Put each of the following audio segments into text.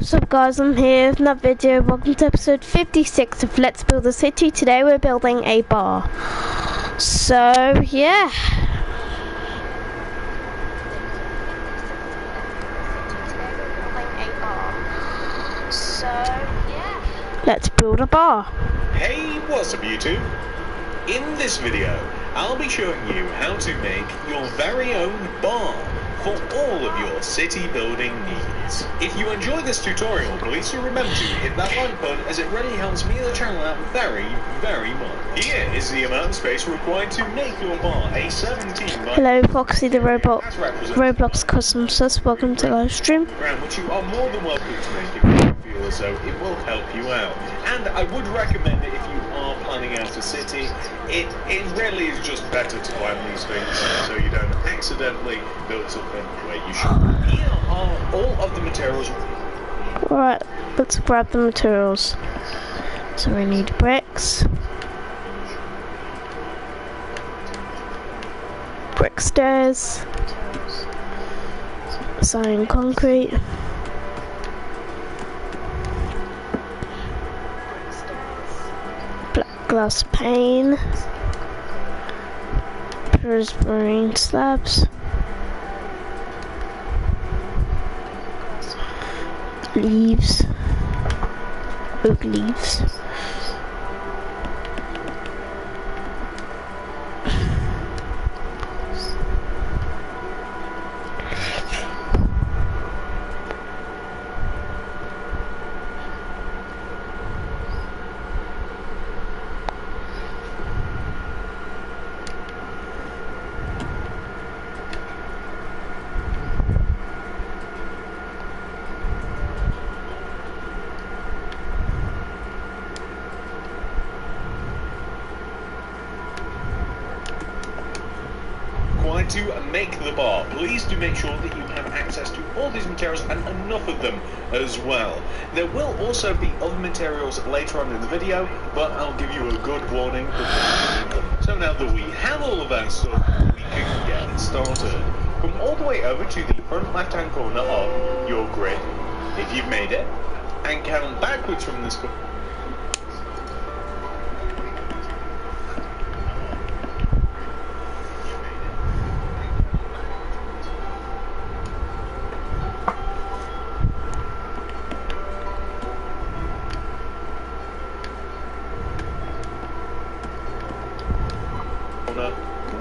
What's up guys, I'm here with another video. Welcome to episode 56 of Let's Build a City. Today we're building a bar. So yeah. Let's build a bar. Hey, what's up YouTube? In this video, I'll be showing you how to make your very own bar for all of your city building needs. If you enjoy this tutorial, please do remember to hit that like button, as it really helps me and the channel out very, very much. Here is the amount of space required to make your bar a 17 by... Hello Foxy the Roblox custom sus, welcome to live stream. Which you are more than welcome to make if you feel as though it will help you out. And I would recommend it if you are planning out a city. It really is just better to plan these things so you don't accidentally build something where you should. Here are all of the materials. Alright, let's grab the materials. So we need bricks, brick stairs, cyan concrete, black glass pane, prismarine slabs, leaves, oak leaves, to make the bar. Please do make sure that you have access to all these materials and enough of them as well. There will also be other materials later on in the video, but I'll give you a good warning. So now that we have all of our stuff, we can get started. Come all the way over to the front left hand corner of your grid, if you've made it, and count backwards from this.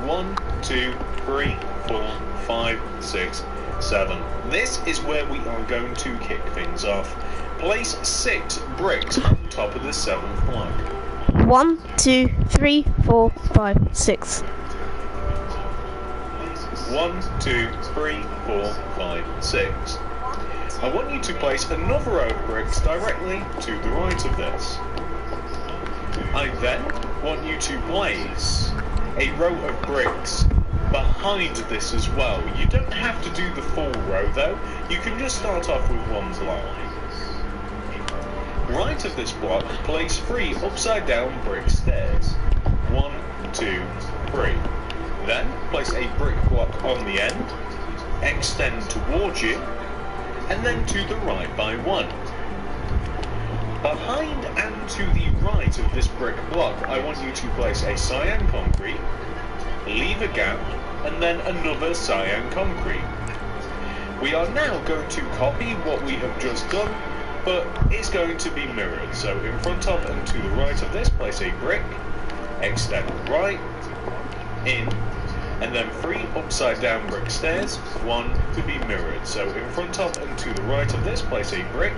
One, two, three, 4, 5, 6, 7. This is where we are going to kick things off. Place 6 bricks on top of the 7th block. 1, 2, 3, 4, 5, 6. 1, 2, 3, 4, 5, 6. I want you to place another row of bricks directly to the right of this. I then want you to place a row of bricks behind this as well. You don't have to do the full row though, you can just start off with one's line. Right of this block, place 3 upside down brick stairs. 1, 2, 3. Then place a brick block on the end, extend towards you, and then to the right by 1. Behind and to the right of this brick block, I want you to place a cyan concrete, leave a gap, and then another cyan concrete. We are now going to copy what we have just done, but it's going to be mirrored. So in front of and to the right of this, place a brick, extend right, in, and then 3 upside down brick stairs, 1 to be mirrored. So in front of and to the right of this, place a brick,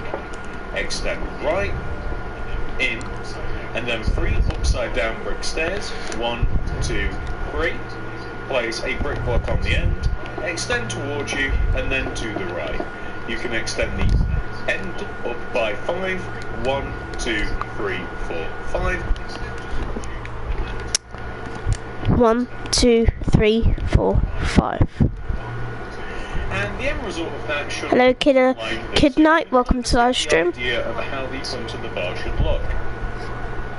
extend right, in, and then 3 upside down brick stairs, 1, 2, 3. Place a brick block on the end, extend towards you, and then to the right. You can extend the end up by 5, 1, 2, 3, 4, 5. 1, 2, 3, 4, 5. And the end result of that should... Hello Kid Knight, welcome to live stream. ...idea of how the front of the bar should look.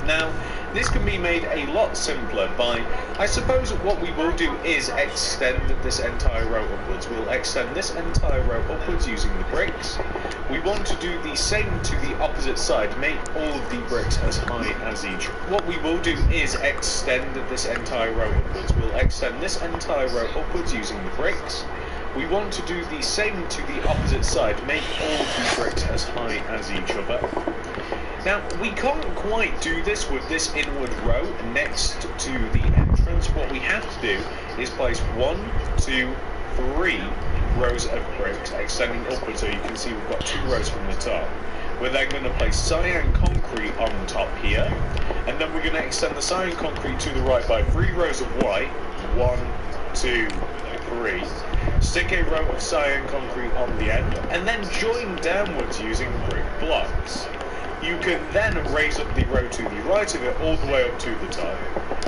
Now, this can be made a lot simpler by, I suppose what we will do is extend this entire row upwards. We'll extend this entire row upwards using the bricks. we want to do the same to the opposite side, make all of the bricks as high as each. What we will do is extend this entire row upwards. We'll extend this entire row upwards using the bricks. We want to do the same to the opposite side, make all of the bricks as high as each other. Now, we can't quite do this with this inward row next to the entrance. What we have to do is place 1, 2, 3 rows of bricks extending upwards, so you can see we've got 2 rows from the top. We're then going to place cyan concrete on top here, and then we're going to extend the cyan concrete to the right by 3 rows of white. 1, 2, 3. Stick a row of cyan concrete on the end, and then join downwards using brick blocks. You can then raise up the row to the right of it all the way up to the top,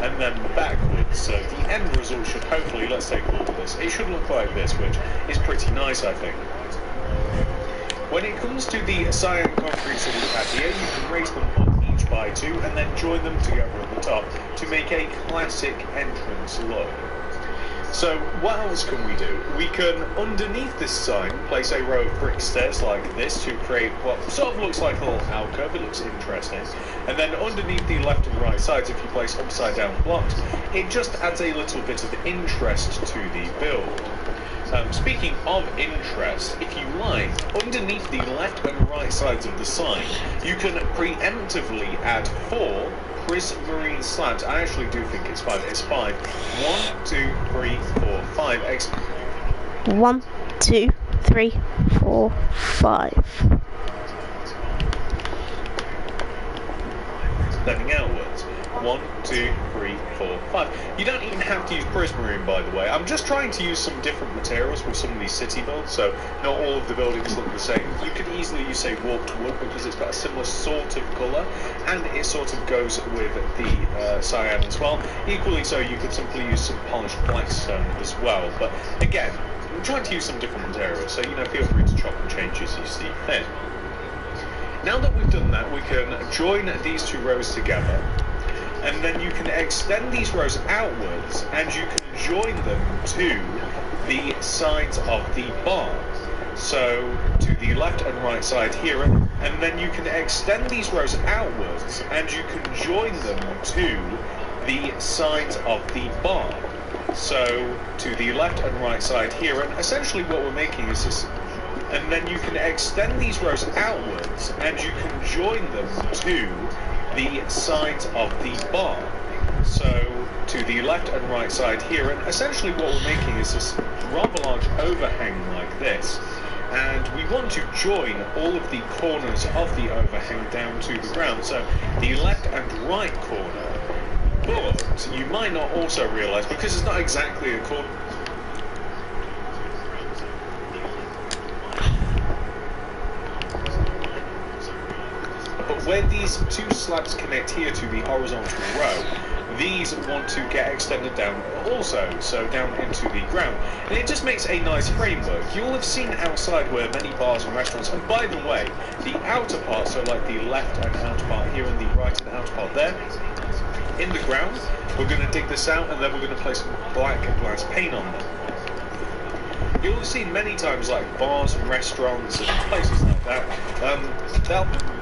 and then backwards. So the end result should hopefully, let's take a look at this, it should look like this, which is pretty nice, I think. When it comes to the cyan concretes that we have here, you can raise them up each by 2 and then join them together at the top to make a classic entrance look. So what else can we do? We can, underneath this sign, place a row of brick stairs like this to create what sort of looks like a little alcove. It looks interesting. And then underneath the left and right sides, if you place upside down blocks, it just adds a little bit of interest to the build. Speaking of interest, if you like, underneath the left and right sides of the sign, you can preemptively add 4 prismarine slabs. I actually do think it's 5. It's 5. 1, 2, 3, 4, 5. 1, 2, 3, 4, 5. Stepping outwards. 1, 2, 3, 4, 5. You don't even have to use prismarine, by the way. I'm just trying to use some different materials with some of these city builds, so not all of the buildings look the same. You could easily use, say, warped wood because it's got a similar sort of colour, and it sort of goes with the cyan as well. Equally so, you could simply use some polished blackstone as well. But again, I'm trying to use some different materials, so feel free to chop and change as you see fit. Now that we've done that, we can join these 2 rows together. And then you can extend these rows outwards, and you can join them to the sides of the bar. So, to the left and right side here, and then you can extend these rows outwards, and you can join them to the sides of the bar. So, to the left and right side here, and essentially what we're making is this. And then you can extend these rows outwards, and you can join them to the sides of the bar. So to the left and right side here, and essentially what we're making is this rather large overhang like this, and we want to join all of the corners of the overhang down to the ground, so the left and right corner. But you might not also realise, because it's not exactly a corner, where these 2 slabs connect here to the horizontal row, these want to get extended down also, so down into the ground. And it just makes a nice framework. You'll have seen outside where many bars and restaurants, and by the way, the outer part, so like the left and outer part here and the right and outer part there, in the ground, we're going to dig this out and then we're going to place black glass paint on them. You'll have seen many times like bars and restaurants and places like that, they'll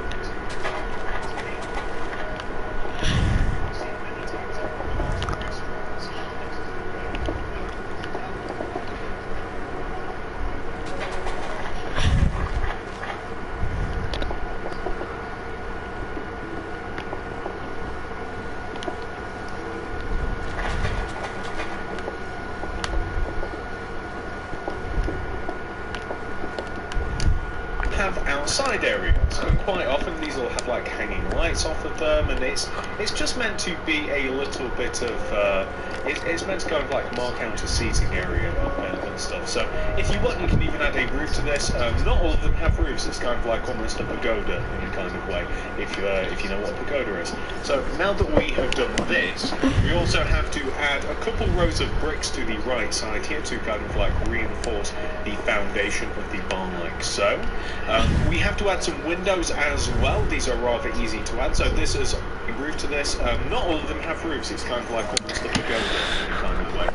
have outside areas, and quite often these will have like hanging lights off of them, and it's just meant to be a little bit of it's meant to kind of like mark out a seating area and stuff. So if you want, you can even add a roof to this. Not all of them have roofs. It's kind of like almost a pagoda in a kind of way, if you know what a pagoda is. So now that we have done this, we also have to add a couple rows of bricks to the right side here to kind of like reinforce the foundation of the barn like so. We have to add some windows as well. These are rather easy to add. So this is a roof to this. Not all of them have roofs. It's kind of like almost a pagoda in a kind of way.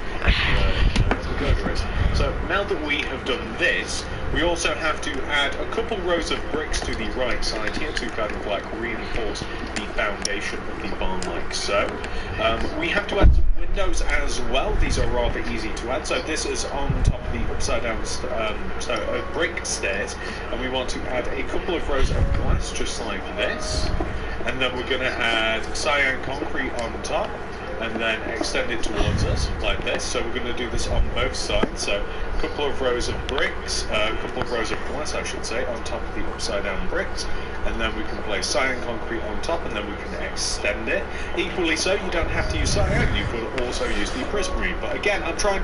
Pagoda is. So now that we have done this, We also have to add a couple rows of bricks to the right side here to kind of like reinforce the foundation of the barn like so. We have to add some windows as well. These are rather easy to add. So this is on top of the upside down brick stairs, and we want to add a couple of rows of glass just like this, and then we're going to add cyan concrete on top and then extend it towards us like this. So we're going to do this on both sides. So a couple of rows of bricks, a couple of rows of glass I should say, on top of the upside down bricks, and then we can place cyan concrete on top, and then we can extend it. Equally so, you don't have to use cyan, you could also use the prismarine, but again, I'm trying...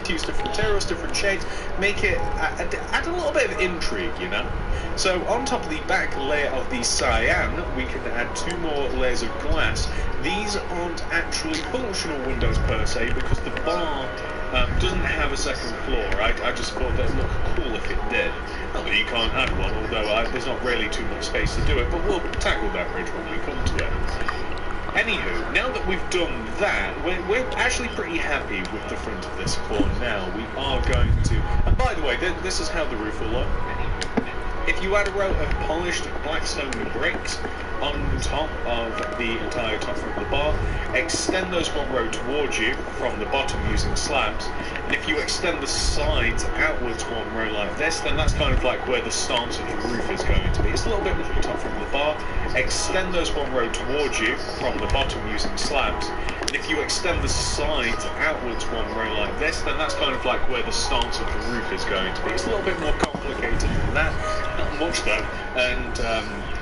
use different materials, different shades, make it add a little bit of intrigue, you know. So on top of the back layer of the cyan, we can add two more layers of glass. These aren't actually functional windows per se because the bar doesn't have a second floor. I just thought that it looked cool if it did. Not that you can't add one, although there's not really too much space to do it, but we'll tackle that bridge when we come to it. Anywho, now that we've done that, we're actually pretty happy with the front of this for now. We are going to... And by the way, this is how the roof will look. If you add a row of polished blackstone bricks on top of the entire top of the bar, extend those one row towards you from the bottom using slabs, and if you extend the sides outwards one row like this, then that's kind of like where the stance of the roof is going to be. It's a little bit more top from the bar, extend those one row towards you from the bottom using slabs, and if you extend the sides outwards one row like this, then that's kind of like where the stance of the roof is going to be. It's a little bit more complicated than that, not much though, and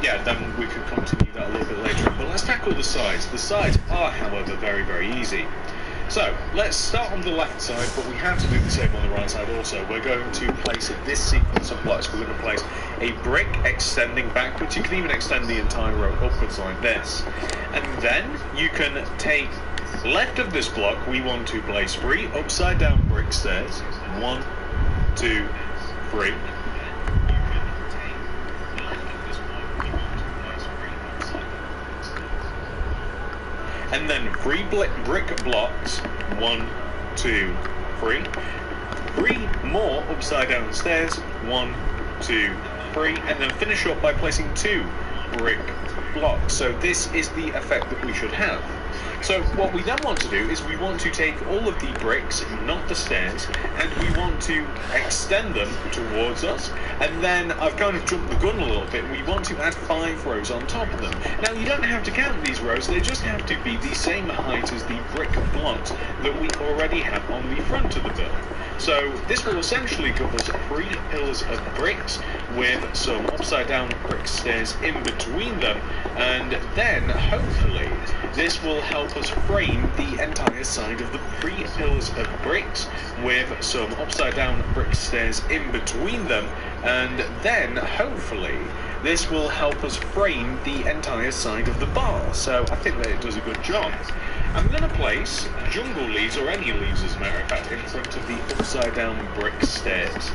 yeah, then we could continue that a little bit later on. But let's tackle the sides. The sides are, however, very, very easy. So, let's start on the left side, but we have to do the same on the right side also. We're going to place this sequence of blocks. We're going to place a brick extending backwards. You can even extend the entire row upwards like this. And then you can take left of this block, we want to place 3 upside down brick stairs. 1, 2, 3. And then 3 brick blocks, 1, 2, 3. 3 more upside down stairs, 1, 2, 3, and then finish up by placing 2 brick blocks. So this is the effect that we should have. So what we then want to do is we want to take all of the bricks, not the stairs, and we want to extend them towards us. And then I've kind of jumped the gun a little bit. We want to add 5 rows on top of them. Now you don't have to count these rows, they just have to be the same height as the brick blocks that we already have on the front of the build. So this will essentially give us 3 pillars of bricks with some upside down brick stairs in between them, and then hopefully this will help us frame the entire side of the 3 pillars of bricks with some upside down brick stairs in between them, and then hopefully this will help us frame the entire side of the bar. So I think that it does a good job. I'm going to place jungle leaves, or any leaves as a matter of fact, in front of the upside down brick stairs.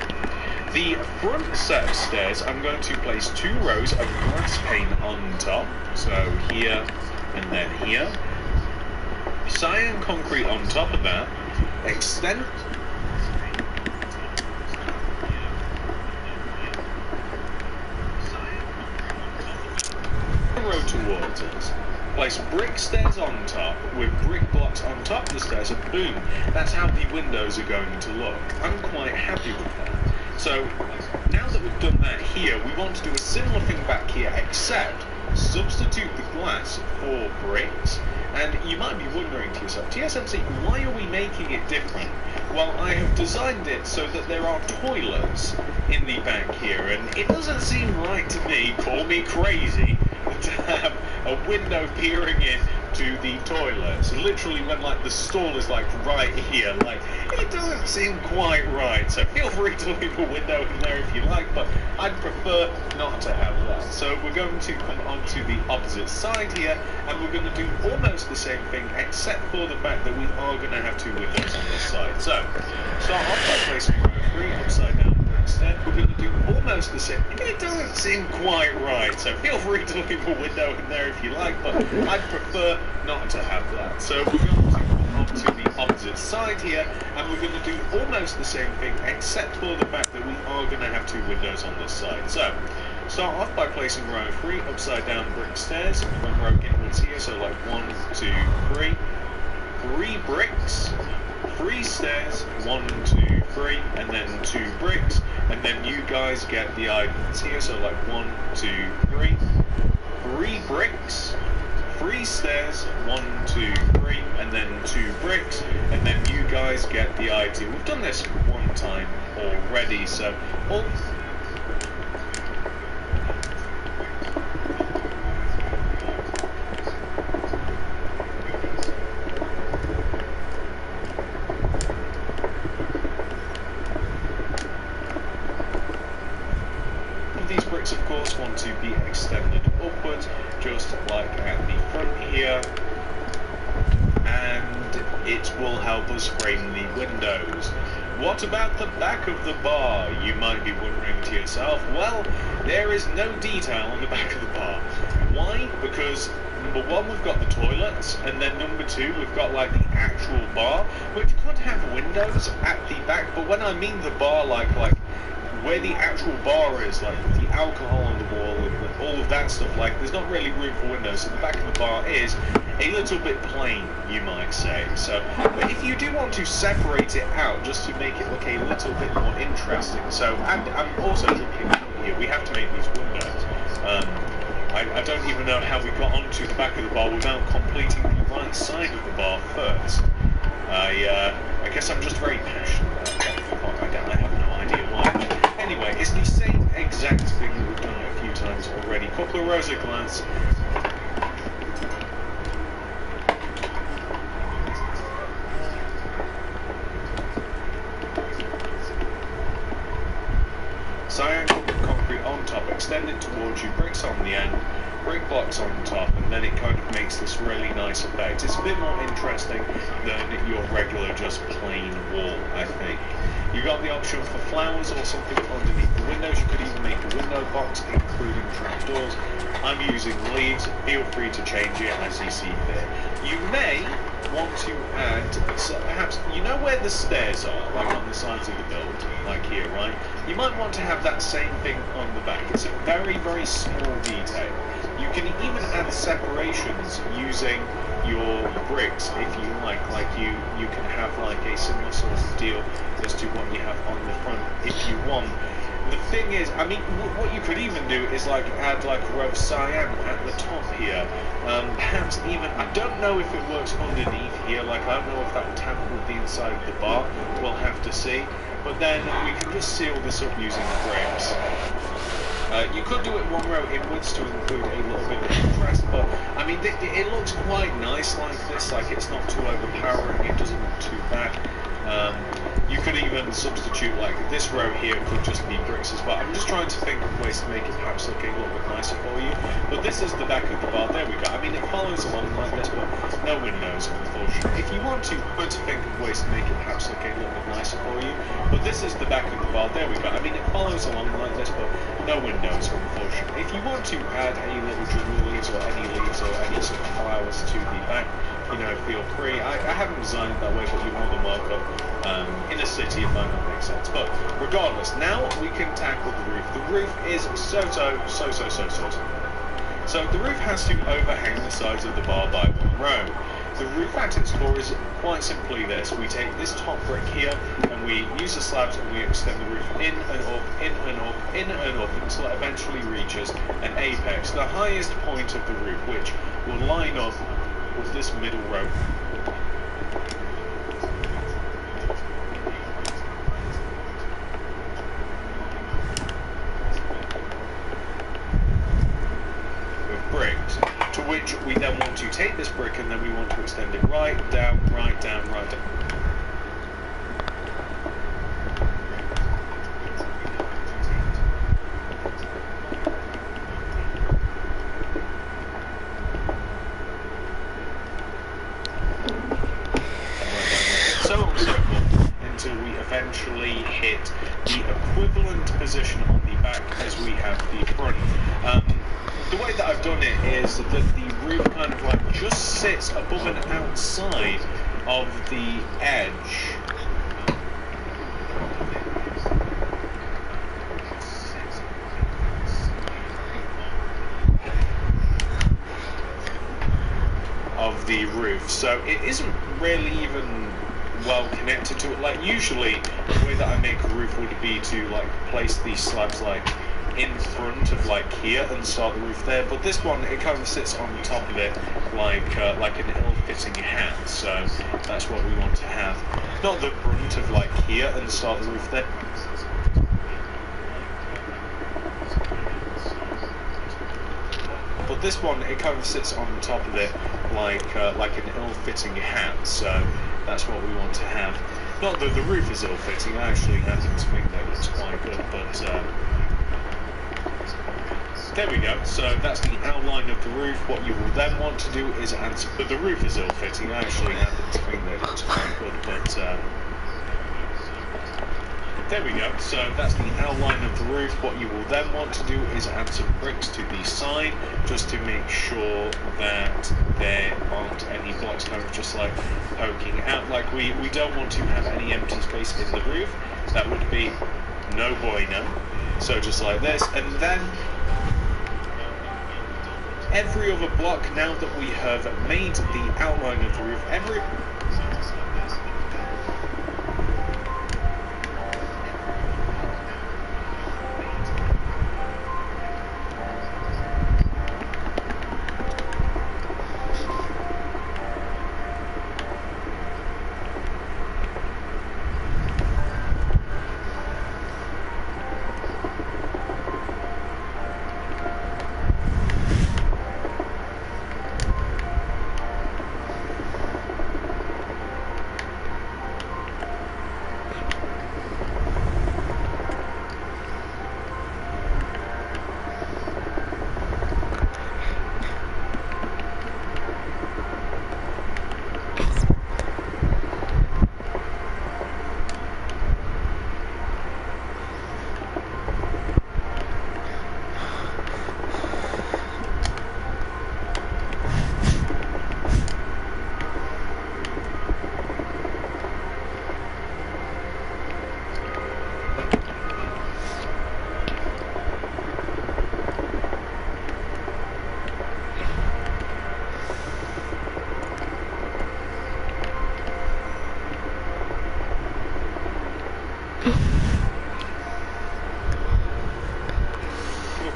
The front set of stairs, I'm going to place 2 rows of glass pane on top, so here and then here. Cyan concrete on top of that, extend a row towards us. Place brick stairs on top with brick blocks on top of the stairs, and boom, that's how the windows are going to look. I'm quite happy with that. So now that we've done that here, we want to do a similar thing back here, except substitute the glass for bricks. And you might be wondering to yourself, TSMC, why are we making it different? Well, I have designed it so that there are toilets in the back here, and it doesn't seem right to me, call me crazy, to have a window peering in to the toilets. Literally when like the stall is like right here, like it doesn't seem quite right. So feel free to leave a window in there if you like, but I'd prefer not to have that. So we're going to come onto the opposite side here, and we're going to do almost the same thing, except for the fact that we are going to have 2 windows on this side. So start off by placing row 3 upside down brick instead, we're going to do almost the same. It doesn't seem quite right, so feel free to leave a window in there if you like, but I'd prefer not to have that. So we're going to come onto the opposite side here, and we're going to do almost the same thing, except for the fact that we are going to have 2 windows on this side. So start off by placing row 3 upside down brick stairs, 1 row inwards here, so like 1, 2, 3. 3 bricks, 3 stairs, 1, 2, 3, and then 2 bricks, and then you guys get the items here, so like 1, 2, 3, 3 bricks, 3 stairs, 1, 2, 3, and then 2 bricks, and then you guys get the idea. We've done this 1 time already, so all these bricks, of course, want to be extended upwards, just like at the front here, and it will help us frame the windows. What about the back of the bar, you might be wondering to yourself? Well, there is no detail on the back of the bar. Why? Because number 1, we've got the toilets, and then number 2, we've got like the actual bar, which could have windows at the back, but when I mean the bar, like where the actual bar is, like the alcohol on the wall and all of that stuff, like there's not really room for windows, so the back of the bar is a little bit plain, you might say. So, but if you do want to separate it out just to make it look a little bit more interesting, so, and I'm also jumping here, we have to make these windows. I don't even know how we got onto the back of the bar without completing the right side of the bar first. I guess I'm just very passionate about that. I have no idea why. Anyway, it's the same exact thing that we've done a few times already. Couple of rows of glass. Cyan concrete on top, extended towards you, bricks on the end, brick blocks on top, and then it kind of makes this really nice effect. It's a bit more interesting than your regular just plain wall, I think. You got the option for flowers or something underneath the windows. You could even make a window box, including trapdoors. I'm using leaves. Feel free to change it as you see fit. You may want to add, so perhaps, you know where the stairs are, like on the sides of the building, like here, right? You might want to have that same thing on the back. It's a very, very small detail. You can even add separations using your bricks if you like you can have like a similar sort of deal as to what you have on the front if you want. The thing is, I mean, what you could even do is like add like a row of cyan at the top here. Perhaps even, I don't know if it works underneath here, like I don't know if that will tamper with the inside of the bar, we'll have to see. But then we can just seal this up using the bricks. You could do it 1 row inwards to include a little bit of contrast, but I mean, it looks quite nice like this, like it's not too overpowering, it doesn't look too bad. You could even substitute, like this row here could just be bricks as well. I'm just trying to think of ways to make it perhaps look a little bit nicer for you. But this is the back of the bar, there we go. I mean, it follows along like this, but no windows, unfortunately. If you want to, try to think of ways to make it perhaps look a little bit nicer for you. But this is the back of the bar, there we go. I mean, it follows along like this, but no windows, unfortunately. If you want to add any little jewel leaves or any sort of flowers to the back, you know, feel free. I haven't designed it that way, but you're more than welcome. In a city, it might not make sense. But regardless, now we can tackle the roof. The roof is so. So the roof has to overhang the sides of the bar by 1 row. The roof at its core is quite simply this. We take this top brick here and we use the slabs and we extend the roof in and up, in and up, in and up until it eventually reaches an apex, the highest point of the roof, which will line up with this middle row. Bricks, to which we then want to take this brick and then we want to extend it right down, right down, right down. So on and so forth until we eventually hit the equivalent position on the back as we have the front. The way that I've done it is that the roof kind of like just sits above and outside of the edge. Of the roof, so it isn't really even well connected to it. Like usually the way that I make a roof would be to like place these slabs like in front of like here and start the roof there, but this one it kind of sits on top of it like an ill-fitting hat, so that's what we want to have. Not the front of like here and start the roof there. But this one, it kind of sits on top of it like an ill-fitting hat, so that's what we want to have. Not that the roof is ill-fitting, I actually happen to think that looks quite good, but there we go. So that's the outline of the roof. What you will then want to do is answer, but the roof is ill-fitting, I actually happen to think that looks quite good, but there we go, so that's the outline of the roof. What you will then want to do is add some bricks to the side, just to make sure that there aren't any blocks kind of just like poking out. Like we don't want to have any empty space in the roof. That would be no bueno. So just like this, and then every other block, now that we have made the outline of the roof,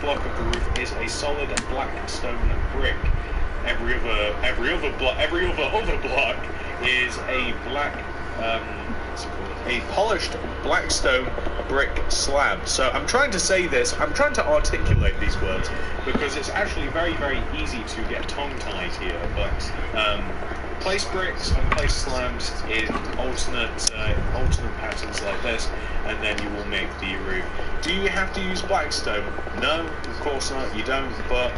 block of the roof is a solid black stone brick. Every other block is a black, a polished black stone brick slab. So I'm trying to say this, I'm trying to articulate these words because it's actually very, very easy to get tongue-tied here. But place bricks and place slabs in alternate patterns like this, and then you will make the roof. Do you have to use blackstone? No, of course not, you don't, but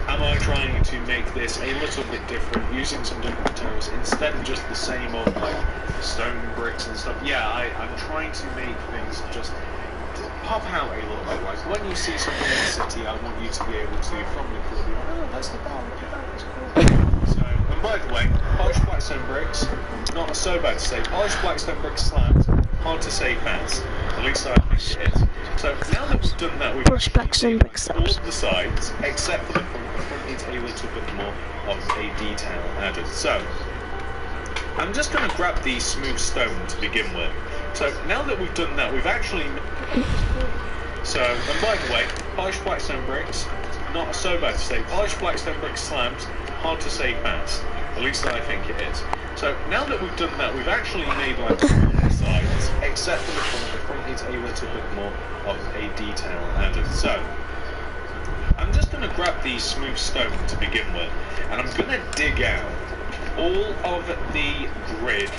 am I trying to make this a little bit different, using some different materials instead of just the same old like stone bricks and stuff? Yeah, I'm trying to make things just pop out a little bit. Like when you see something in the city, I want you to be able to, from the corner, oh, that's the bar, look at that, that's cool. So, and by the way, polished blackstone bricks, not so bad to say, polished blackstone brick slabs, hard to say fast, at least I think it is. So now that we've done that, we've polished blackstone brick all slabs. of the sides, except for the front. The front needs a little bit more of a detail added. So I'm just going to grab the smooth stone to begin with. So now that we've done that, we've actually... So, and by the way, polished blackstone bricks, not so bad to say, polished blackstone brick slabs, hard to say fast, at least I think it is. So now that we've done that, we've actually made like all the sides, except for the front. The front needs a little bit more of a detail added. So I'm just going to grab the smooth stone to begin with, and I'm going to dig out all of the grid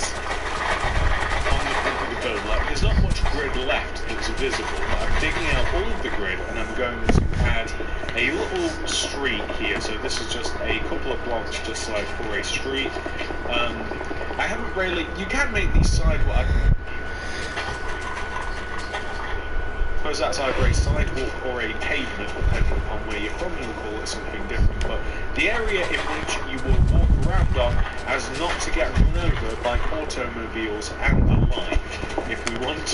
on the front of the build. Like, there's not much grid left that's visible, but I'm digging out all of the grid, and I'm going to add a little street here. So this is just a couple of blocks, just like for a street. I haven't really... You can make these sidewalks. suppose that's either a sidewalk or a pavement, depending upon where you're from. You'll call it something different. But the area in which you will walk around on as not to get run over by automobiles and the like. If we want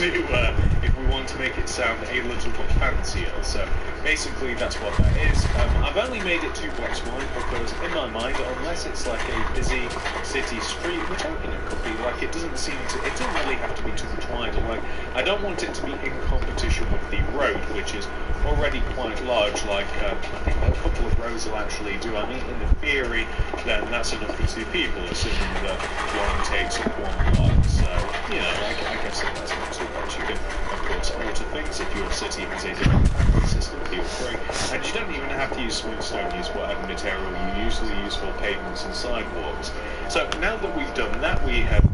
to make it sound a little bit fancier. So basically, that's what that is. I've only made it 2 blocks wide because, in my mind, unless it's like a busy city street, which I reckon it could be, like it doesn't really have to be too much wider. Like I don't want it to be in competition with the road, which is already quite large. Like I think a couple of roads will actually do. I mean, in the theory, then that's enough for 2 people, assuming that one takes up 1 block. So you know, I guess that's not too much. You can, of course, alter things if your city has a different concrete system. Feel free, and you don't even have to use smooth stone. Use whatever material you usually use for pavements and sidewalks. So now that we've done that, we have.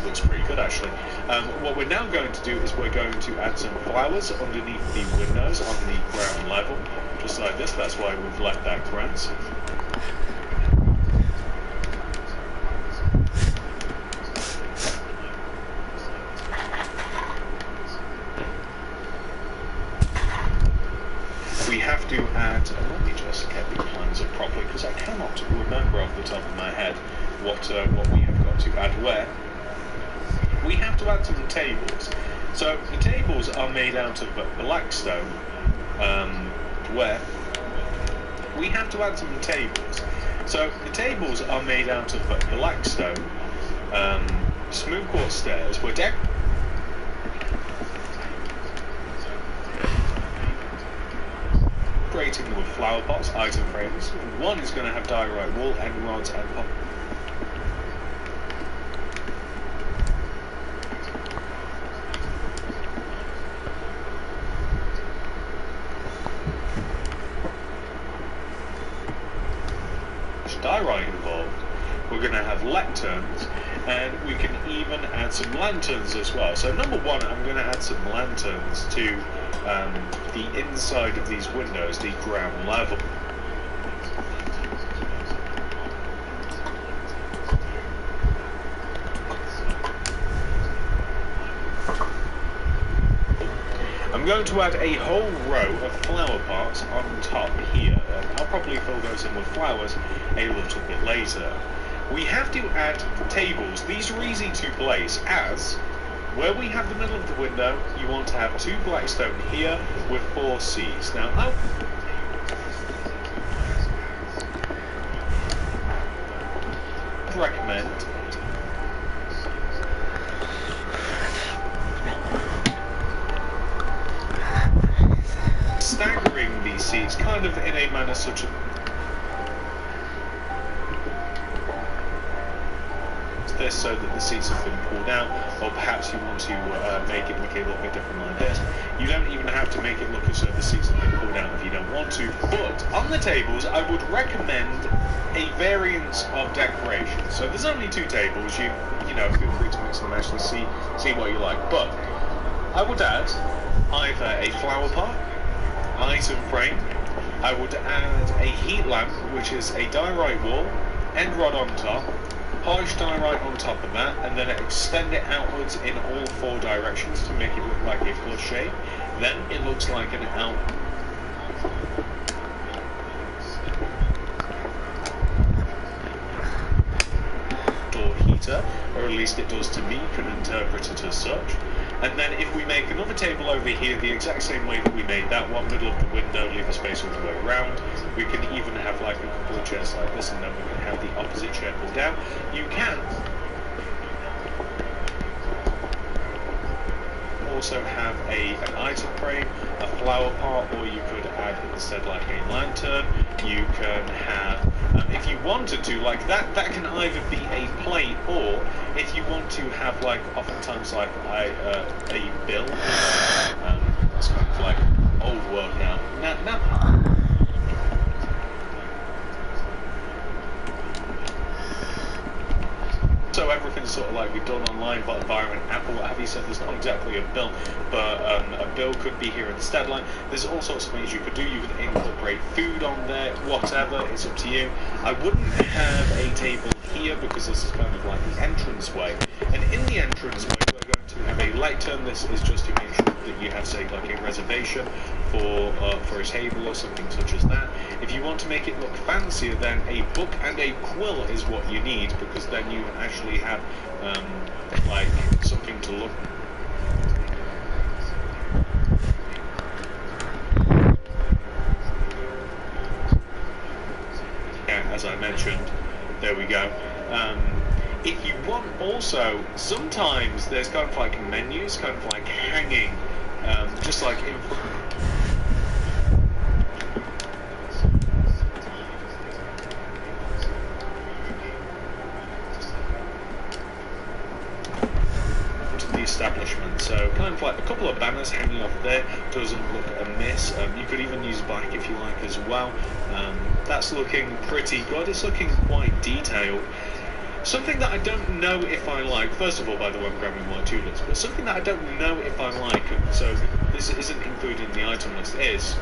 Looks pretty good actually. What we're now going to do is we're going to add some flowers underneath the windows on the ground level, just like this. That's why we've left that grass. We have to add, let me just get the plans up properly because I cannot remember off the top of my head what we have got to add where. We have to add some tables. So the tables are made out of black stone, where we have to add some tables. So the tables are made out of black stone, smooth quartz stairs. We're decorating them with flower pots, item frames. One is going to have diorite wall, end rods, and pop. Diorite involved. We're going to have lecterns, and we can even add some lanterns as well. So number one, I'm going to add some lanterns to the inside of these windows, the ground level. I'm going to add a whole row of flower pots on top here. I'll probably fill those in with flowers a little bit later. We have to add tables. These are easy to place as where we have the middle of the window, you want to have 2 black stone here with 4 C's. Now, I recommend staggering these seats kind of in a manner such as this, so that the seats have been pulled out, or perhaps you want to make it look a little bit different like this. You don't even have to make it look as though the seats have been pulled out if you don't want to, but on the tables I would recommend a variance of decoration. So there's only 2 tables, you know, feel free to mix and match and see what you like, but I would add either a flower pot, item frame, I would add a heat lamp, which is a diorite wall, end rod on top, polished diorite on top of that, and then extend it outwards in all 4 directions to make it look like a flush shape. Then it looks like an outdoor heater, or at least it does to me, you can interpret it as such. And then if we make another table over here the exact same way that we made that one, middle of the window, leave a space all the way around, we can even have like a couple of chairs like this, and then we can have the opposite chair pulled down. You can also have an item frame, a flower pot, or you could add instead like a lantern. You can have, if you wanted to, like that can either be a plate, or if you want to have like oftentimes like a bill. That's kind of like old work now. So everything's sort of like we've done online via an app or what have you, so there's not exactly a bill, but a bill could be here instead. Like, there's all sorts of things you could do. You could incorporate food on there, whatever, it's up to you. I wouldn't have a table here because this is kind of like the entranceway, and in the entranceway we're going to have a lectern. This is just to make sure that you have, say, like a reservation for a table or something such as that. If you want to make it look fancier, then a book and a quill is what you need, because then you actually have like something to look. As I mentioned, there we go. If you want also, sometimes there's kind of like menus, kind of like hanging, just like in front of the establishment. So kind of like a couple of banners hanging off there doesn't look amiss. You could even use black if you like as well. That's looking pretty good. It's looking quite detailed. Something that I don't know if I like, first of all, by the way, I'm grabbing white tulips, but something that I don't know if I like, and so this isn't included in the item list, is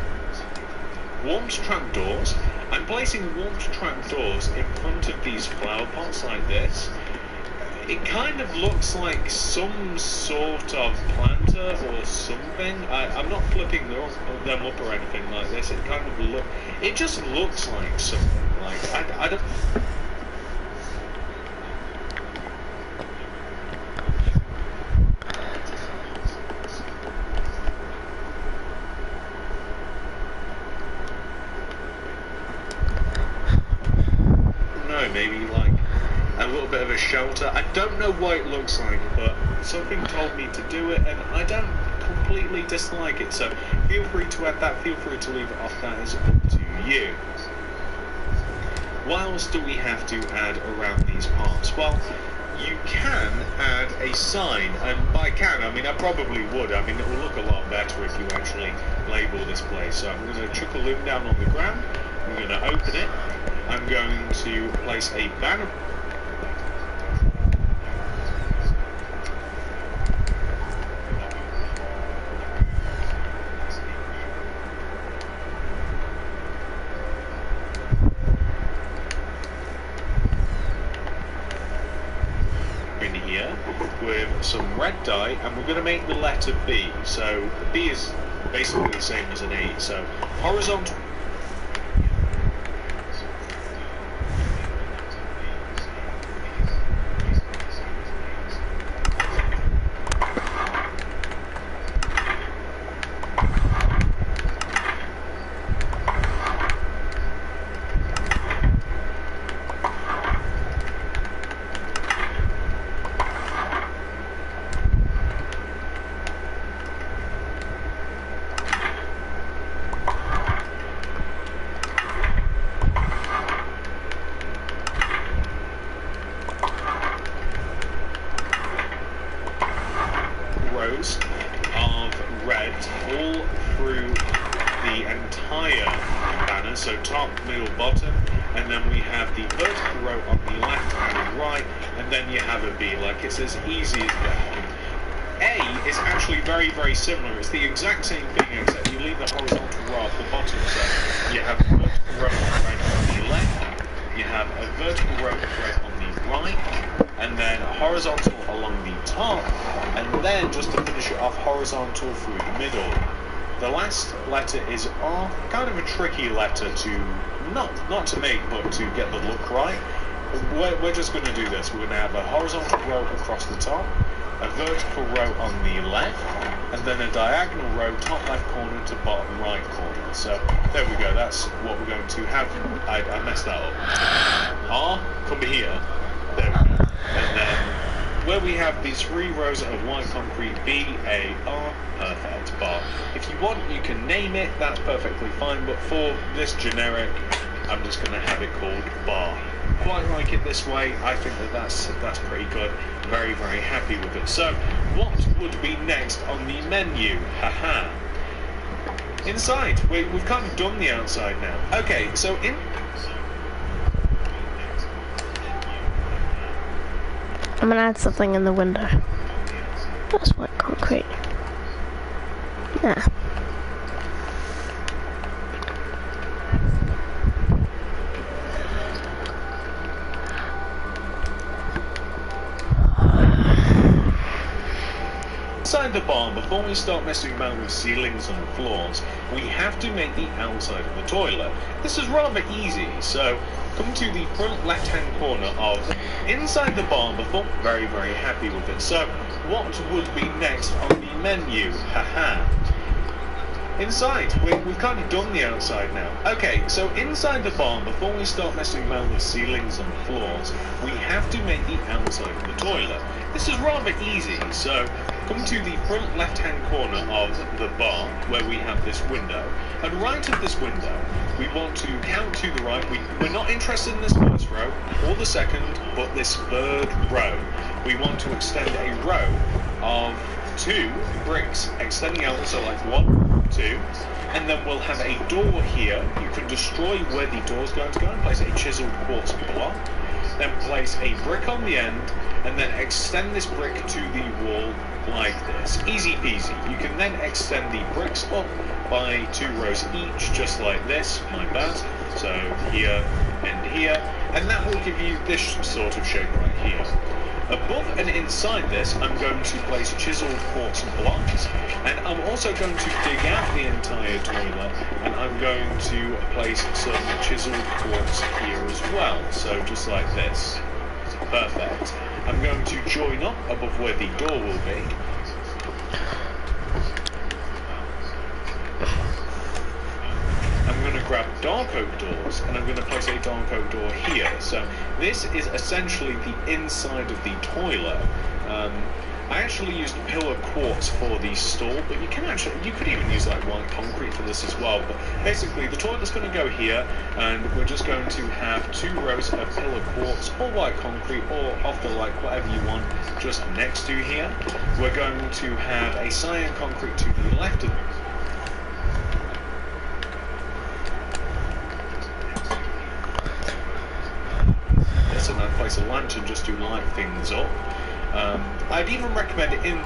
warmth trapdoors. I'm placing warmth trapdoors in front of these flower pots like this. It kind of looks like some sort of planter or something. I'm not flipping them up or anything like this. It kind of it just looks like something. Like I don't. No, maybe like a little bit of a shelter. I don't know what it looks like, but something told me to do it, and I don't completely dislike it, so feel free to add that, feel free to leave it off, that is up to you. What else do we have to add around these parts? Well, you can add a sign, and by can, I mean I probably would. I mean it will look a lot better if you actually label this place. So I'm going to chuck a loom down on the ground, I'm going to open it, I'm going to place a banner. In here with some red dye, and we're going to make the letter B. So the B is basically the same as an A. So horizontal. Rows of red all through the entire banner, so top, middle, bottom, and then we have the vertical row on the left and right, and then you have a B. Like, it's as easy as that. A is actually very, very similar. It's the exact same thing, except you leave the horizontal row at the bottom, so you have a vertical row of red on the left, you have a vertical row of red on the right, and then horizontal along the top, and then just to finish it off, horizontal through the middle. The last letter is R, kind of a tricky letter to, not to make, but to get the look right. We're just going to do this. We're going to have a horizontal row across the top, a vertical row on the left, and then a diagonal row top left corner to bottom right corner. So there we go, that's what we're going to have. I messed that up. R, come here. There we go. And then where we have these 3 rows of white concrete, B-A-R, perfect, bar. If you want, you can name it, that's perfectly fine, but for this generic, I'm just going to have it called bar. Quite like it this way. I think that's pretty good. Very, very happy with it. So, what would be next on the menu? Haha. Inside. We've kind of done the outside now. Okay, so I'm gonna add something in the window. That's white concrete. Yeah. inside the barn, before we start messing around with ceilings and floors, we have to make the outside of the toilet. This is rather easy, so come to the front left-hand corner of inside the barn before. Very, very happy with it. So, what would be next on the menu? Haha. Inside, we've kind of done the outside now. Okay, so inside the barn, before we start messing around with ceilings and floors, we have to make the outside of the toilet. This is rather easy, so come to the front left-hand corner of the barn, where we have this window, and right of this window, we want to count to the right. We're not interested in this first row, or the second, but this third row. We want to extend a row of 2 bricks extending out, so like 1, 2, and then we'll have a door here. You can destroy where the door's going to go and place a chiseled quartz block, then place a brick on the end, and then extend this brick to the wall like this. Easy peasy. You can then extend the bricks up by 2 rows each, just like this, my bad. So here and here, and that will give you this sort of shape right here. Above and inside this, I'm going to place chiseled quartz blocks, and I'm also going to dig out the entire toilet, and I'm going to place some chiseled quartz here as well, so just like this. Perfect. I'm going to join up above where the door will be. I'm going to grab dark oak doors, and I'm going to place a dark oak door here. So this is essentially the inside of the toilet. I actually used pillar quartz for the stall, but you could even use like white concrete for this as well. But basically the toilet's going to go here, and we're just going to have 2 rows of pillar quartz or white concrete, or off the like whatever you want, just next to here. We're going to have a cyan concrete to the left of this, and I'd place a lantern just to light things up. I'd even recommend it in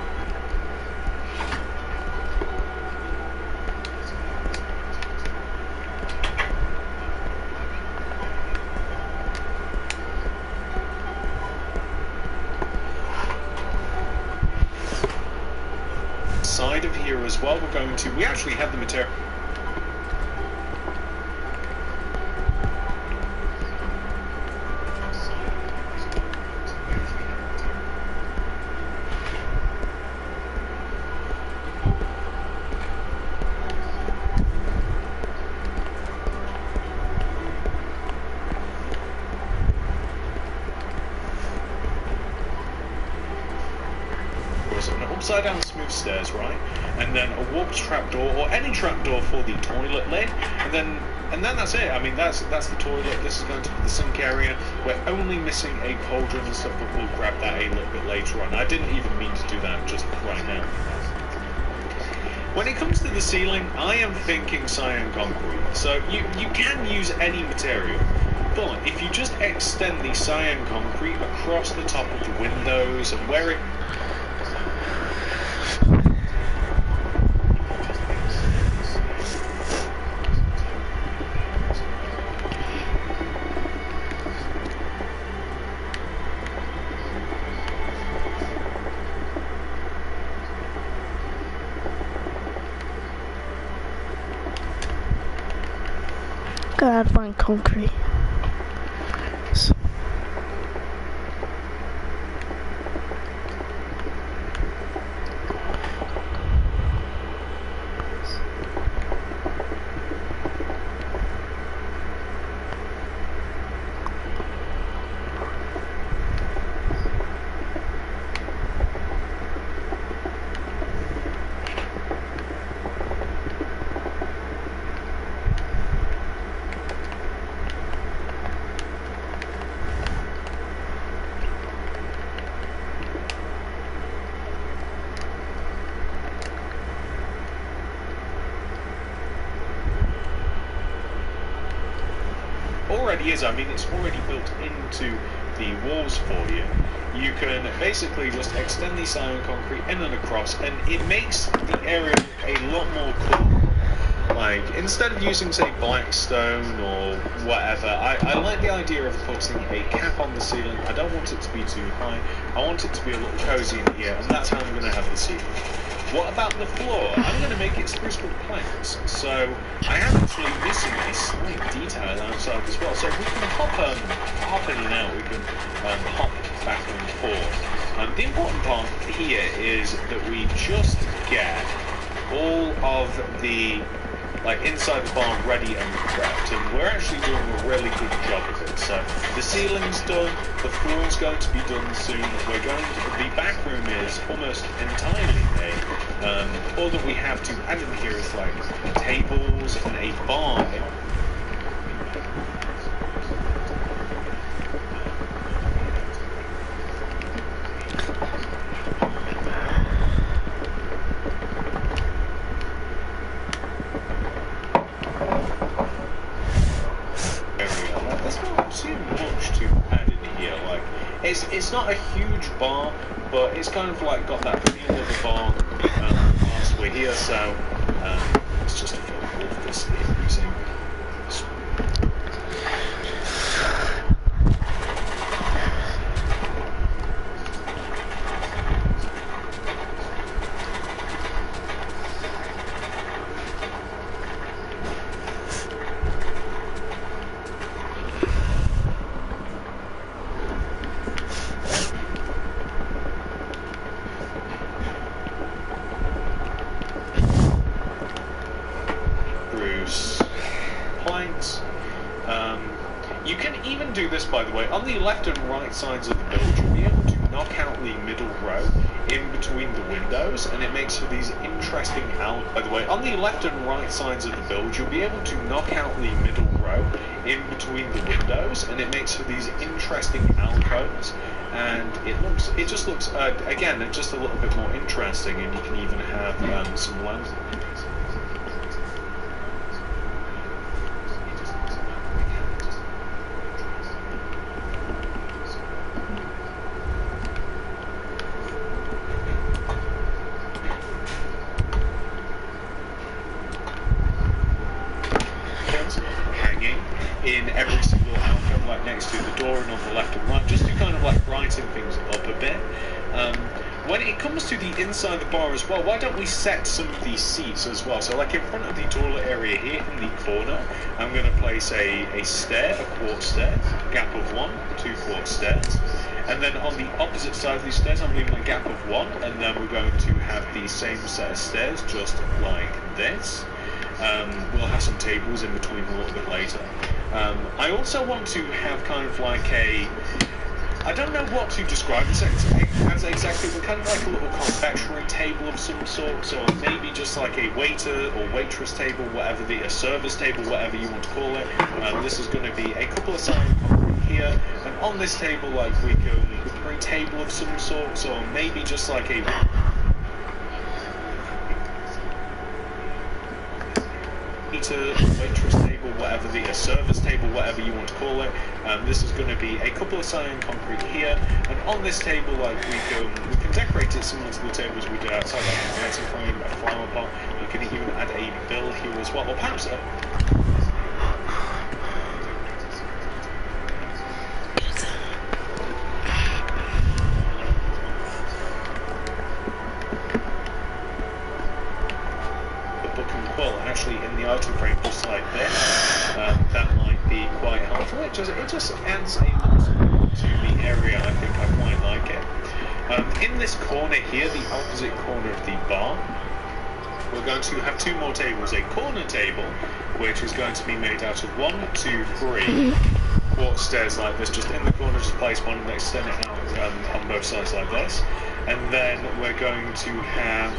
side of here as well. We actually have the material. Upside down smooth stairs, right, and then a warped trapdoor, or any trapdoor for the toilet lid, and then that's it. I mean, that's the toilet. This is going to be the sink area. We're only missing a cauldron and stuff, but we'll grab that a little bit later on. I didn't even mean to do that just right now. When it comes to the ceiling, I am thinking cyan concrete. So you can use any material, but if you just extend the cyan concrete across the top of the windows and where it gotta find concrete. Already is. I mean, it's already built into the walls for you. You can basically just extend the cyan concrete in and across, and it makes the area a lot more cool. like, instead of using, say, blackstone or whatever, I like the idea of putting a cap on the ceiling. I don't want it to be too high. I want it to be a little cozy in here, and that's how I'm going to have the ceiling. What about the floor? I'm going to make it spruce wood planks, so I am actually missing a slight detail outside as well. So we can hop in and out, we can hop back and forth. The important part here is that we just get all of the inside the barn ready and prepped, and we're actually doing a really good job of it. So the ceiling's done, the floor's going to be done soon. The back room is almost entirely made. All that we have to add in here is tables and a barn. It's not a huge bar, but it's kind of got that feel of a bar whilst we're here, so it's just a feel of this using. You can even do this, by the way, on the left and right sides of the build. You'll be able to knock out the middle row in between the windows, and it makes for these interesting by the way, on the left and right sides of the build, you'll be able to knock out the middle row in between the windows, and it makes for these interesting alcoves. And it just looks again, just a little bit more interesting, and you can even have some land. Hanging in every single alcove, next to the door and on the left and right, just to kind of brighten things up a bit. When it comes to the inside of the bar as well, why don't we set some of these seats as well? So in front of the toilet area here in the corner, I'm going to place a stair, a quartz stair, gap of 1, 2 quartz stairs. And then on the opposite side of these stairs, I'm leaving a gap of 1, and then we're going to have the same set of stairs, just like this. We'll have some tables in between a little bit later. I also want to have kind of I don't know what to describe this as exactly, but kind of a little confectionery table of some sort, so maybe just a waiter or waitress table, a service table, whatever you want to call it. This is going to be a couple of signs here, and on this table, we can put a table of some sort, so maybe just a waitress table, a service table, whatever you want to call it. This is going to be a couple of cyan concrete here, and on this table, we can decorate it similar to the tables we did outside, an item frame, a flower pot. You can even add a bill here as well, or perhaps actually in the item frame, just like this. That might be quite helpful. It just adds a little to the area. I think I quite like it. In this corner here, the opposite corner of the bar, we're going to have 2 more tables. A corner table, which is going to be made out of 1, 2, 3 quartz stairs like this. Just in the corner, just place one and extend it out on both sides like this. And then we're going to have,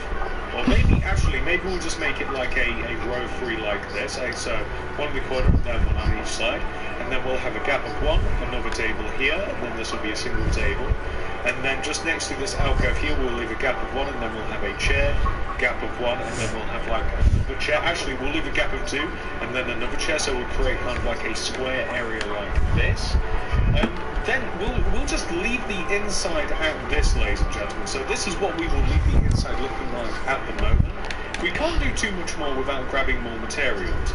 or maybe we'll just make it a row 3 like this. So one in the corner and then one on each side. And then we'll have a gap of 1, another table here, and then this will be a single table. And then just next to this alcove here, we'll leave a gap of 1, and then we'll have a chair, gap of 1, and then we'll have another chair. Actually, we'll leave a gap of 2, and then another chair, so we'll create kind of a square area like this. Then we'll just leave the inside out this, ladies and gentlemen. So this is what we will leave the inside looking like at the moment. We can't do too much more without grabbing more materials.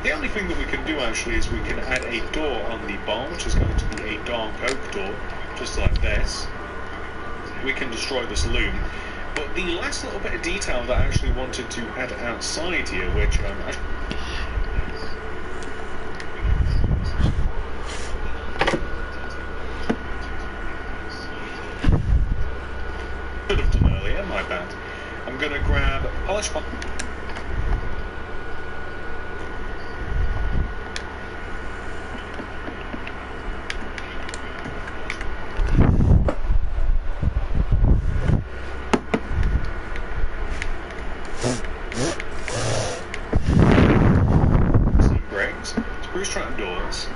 The only thing that we can do actually is we can add a door on the bar, which is going to be a dark oak door, just like this. We can destroy this loom. But the last little bit of detail that I actually wanted to add outside here, which I should have done earlier, my bad. I'm going to grab polish some bricks, spruce trapdoors,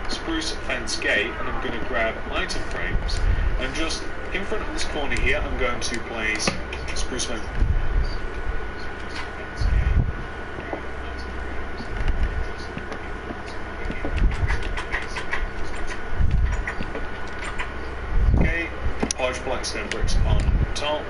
spruce fence gate, and I'm going to grab item frames, and just in front of this corner here I'm going to place spruce fence. Large blackstone bricks on top,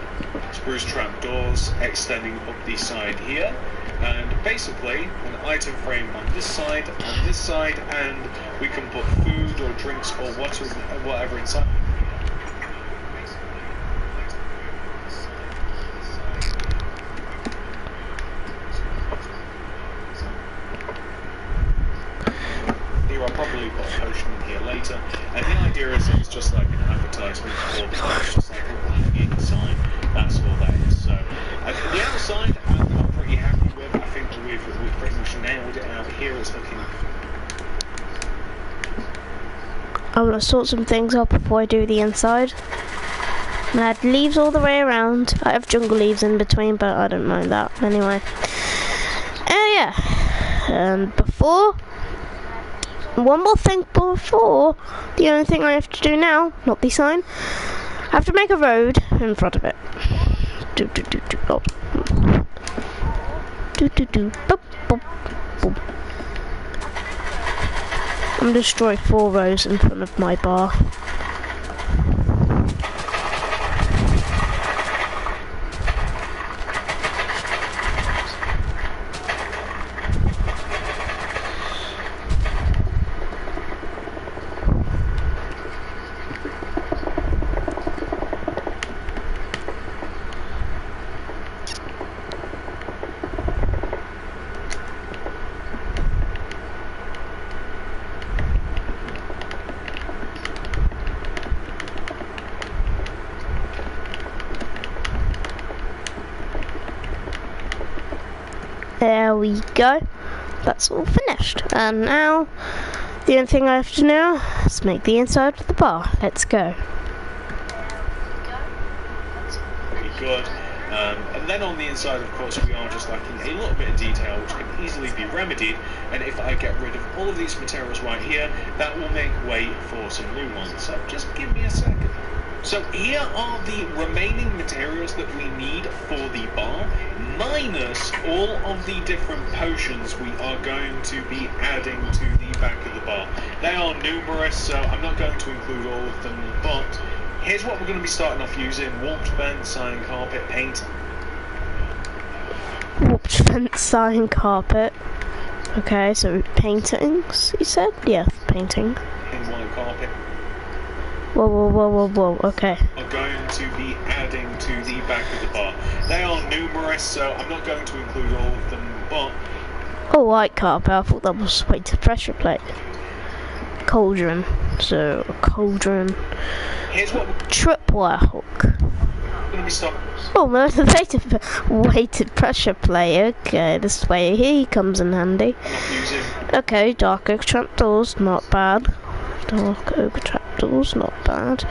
spruce trap doors extending up the side here, and basically an item frame on this side, and we can put food or drinks or whatever inside. I'll probably put a potion in here later, and the idea is it's just like an advertisement for the place, just like a inside. That's all that is. So the outside I'm pretty happy with. I think we've pretty much nailed it out here. It's looking. I'm gonna sort some things up before I do the inside. I had leaves all the way around. I have jungle leaves in between, but I don't mind that anyway. And before. One more thing before, the only thing I have to do now, not the sign, I have to make a road in front of it. Oh. Boop, boop, boop. I'm going to destroy 4 rows in front of my bar. There we go. That's all finished. And now, the only thing I have to do is make the inside of the bar. Let's go. Pretty good. And then on the inside, of course, we are just lacking a little bit of detail, which can easily be remedied. And if I get rid of all of these materials right here, that will make way for some new ones. So just give me a second. So here are the remaining materials that we need for the bar, minus all of the different potions we are going to be adding to the back of the bar. They are numerous, so I'm not going to include all of them, but here's what we're going to be starting off using: warped fence, cyan carpet, paint. Warped fence, cyan carpet. Okay, so paintings, you said? Yeah, painting. And white carpet. Whoa, okay. Are going to be adding to the back of the bar. They are numerous, so I'm not going to include all of them, but... Oh, white carpet, I thought that was weighted pressure plate. Cauldron, so a cauldron. Here's what we're Tripwire hook. going to be stopping. Oh, weighted pressure plate, okay, this way he comes in handy. I'm not using... Okay, dark oak trapdoors, not bad. Dark oak trapdoors, not bad.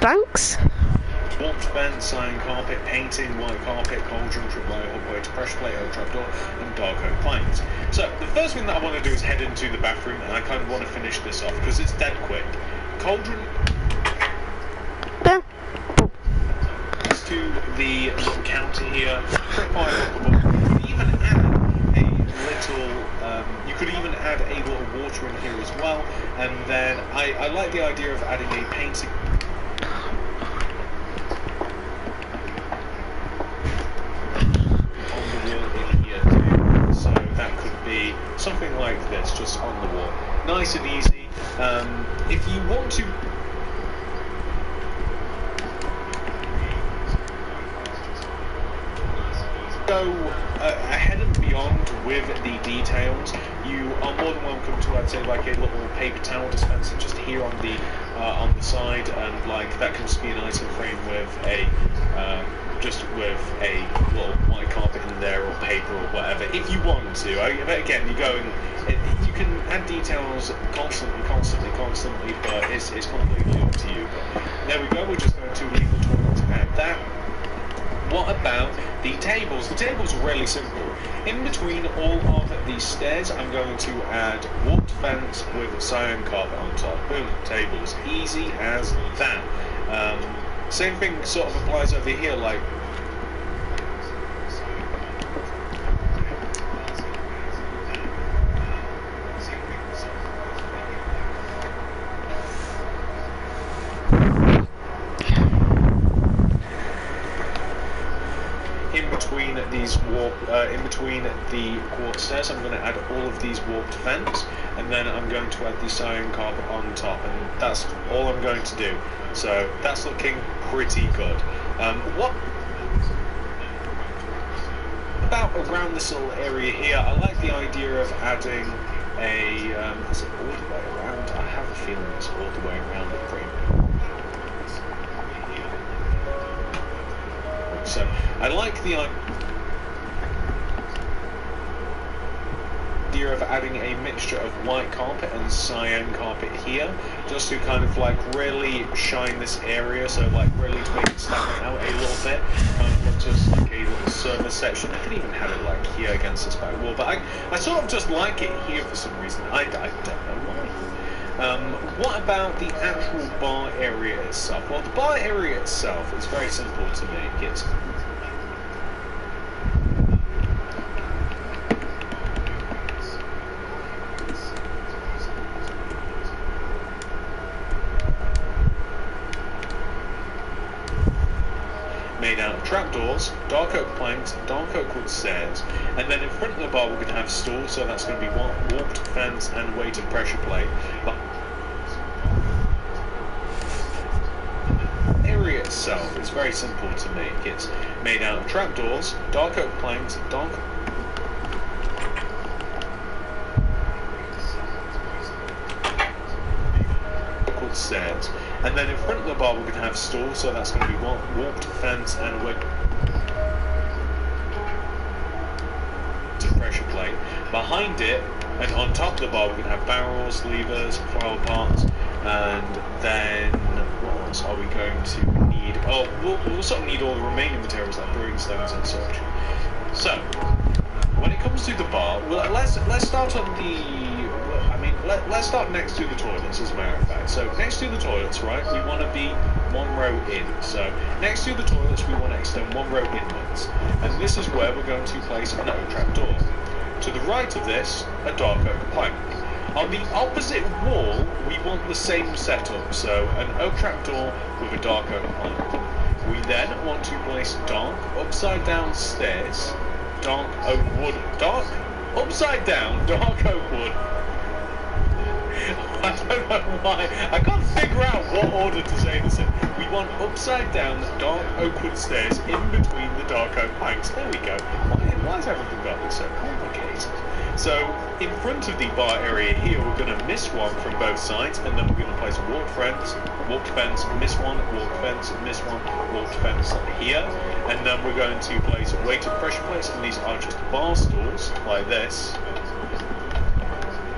Banks? Warped fence, cyan carpet, painting, white carpet, cauldron, tripwire hook, weighted pressure plate, oak trapdoor, and dark oak planks. So, the first thing that I want to do is head into the bathroom, and I kind of want to finish this off, because it's dead quick. Cauldron... to the little counter here, tripwire hook, even add a little, you could even add a little water in here as well, and then I like the idea of adding a painting. something like this, just on the wall. Nice and easy. If you want to go ahead and beyond with the details, you are more than welcome to, I'd say, like a little paper towel dispenser just here on the side, and like that can just be an item frame with a just with a little white carpet in there or paper or whatever, if you want to. But again, you can add details constantly, but it's completely up to you. But there we go. We're just going to leave the toilet to add that. What about the tables? The tables are really simple. In between all of these stairs, I'm going to add warped fence with cyan carpet on top. Boom, tables. Easy as that. Same thing sort of applies over here, like in between the quartz stairs, I'm going to add all of these warped fence, and then I'm going to add the cyan carpet on top, and that's all I'm going to do. So that's looking pretty good. What about around this little area here? I like the idea of adding a is it all the way around? I have a feeling it's all the way around the frame. So I like the idea of adding a mixture of white carpet and cyan carpet here, just to kind of like really shine this area, so like really to make it stand out a little bit, kind of just like a little service section. I could even have it like here against this back wall, but I sort of just like it here for some reason. I don't know why. What about the actual bar area itself? Well, the bar area itself is very simple to make. It's made out of trapdoors, dark oak planks, dark oak wood stairs, and then in front of the bar we're going to have stools, so that's going to be warped fence and weighted pressure plate. But the area itself is very simple to make. It's made out of trapdoors, dark oak planks, dark wood stairs. And then in front of the bar we're going to have stools, so that's going to be warped fence and weighted pressure plate. Behind it and on top of the bar we're going to have barrels, levers, flower pots, and then what else are we going to need? Oh, we'll also need all the remaining materials like brewing stones and such. So when it comes to the bar, well, let's start on the. Let's start next to the toilets, as a matter of fact. So next to the toilets, right, we want to be one row in. So next to the toilets, we want to extend one row inwards. And this is where we're going to place an oak trap door. To the right of this, a dark oak plank. On the opposite wall, we want the same setup. So an oak trap door with a dark oak plank. We then want to place dark upside down stairs, dark oak wood, dark upside down, dark oak wood. I don't know why. I can't figure out what order to say this in. We want upside down dark oak wood stairs in between the dark oak planks. There we go. Why has everything got to be so complicated? So in front of the bar area here, we're going to miss one from both sides, and then we're going to place a warped fence, miss one, warped fence, miss one, warped fence here, and then we're going to place weighted pressure plates, and these are just bar stools like this.